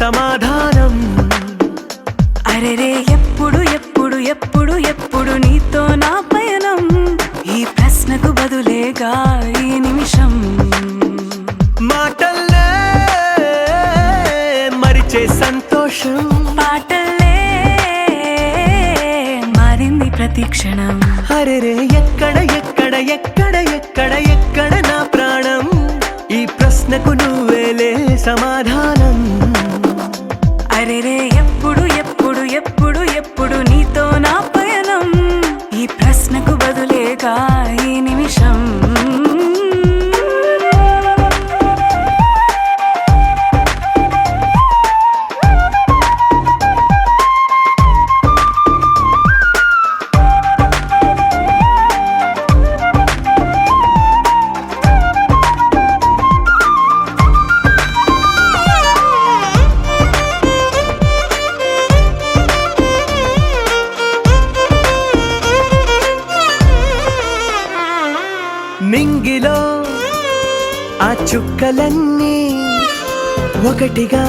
సమాధానం. అరెరే ఎప్పుడు ఎప్పుడు ఎప్పుడు ఎప్పుడు నీతో నా పయనం, ఈ ప్రశ్నకు బదులేగా ఈ నిమిషం. మాటల్లే మరిచే సంతోషం, పాటల్లే మారింది ప్రతి క్షణం. అరెరే ఎక్కడ ఎక్కడ ఎక్కడ ఎక్కడ ఎక్కడ నా ప్రాణం, ఈ ప్రశ్నకు నువ్వేలే సమాధానం. అరెరే ఎప్పుడు ఎప్పుడు ఎప్పుడు ఎప్పుడు నీతో నా పయనం, ఈ ప్రశ్నకు బదులేగా ఈ నిమిషం. నింగిలో ఆ చుక్కలన్నీ ఒకటిగా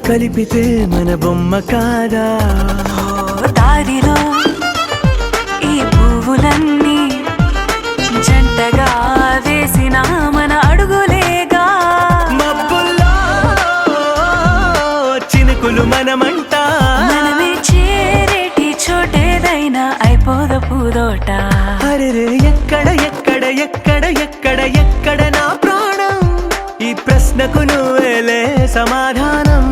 కలిపితే మన బొమ్మ కాదా? దారిలో ఈ పువ్వులన్నీ జంటగా వేసిన మన అడుగులేగా. మబ్బుల్లో చినుకులు మనమంట, మనమే చేరేటి చోటేదైనా అయిపోద పూదోట. అరెరే ఎక్కడ ఎక్కడ ఎక్కడ ఎక్కడ ఎక్కడ నా ప్రాణం, ఈ ప్రశ్నకు నువ్వేలే సమాధానం.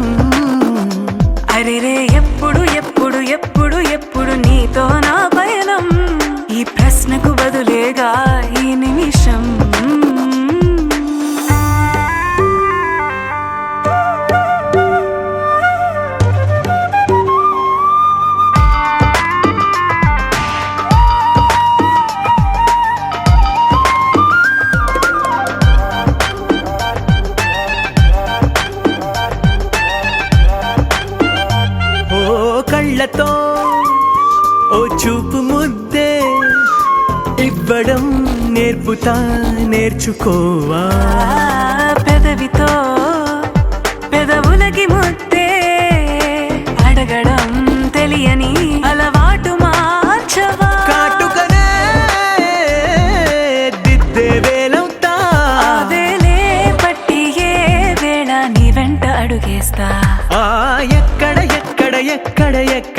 అరెరే ఎప్పుడు ఎప్పుడు ఎప్పుడు ఎప్పుడు నీతో నా పయనం, ఈ ప్రశ్నకు బదులేగా ఈ నిమిషం. కళ్ళతో ఓ చూపు ముద్దే ఇవ్వడం నేర్పుతా, నేర్చుకోవా. పెదవితో పెదవులకి ముద్దే అడగడం తెలియని అలవాటు మార్చవా. కాటుకనే దిద్దే వేలవుతా, వేలే పట్టి ఏ వేళ నీ వెంట అడుగేస్తా. ఎక్కడ ఎక్కడ ఎక్కడ ఎక్కడ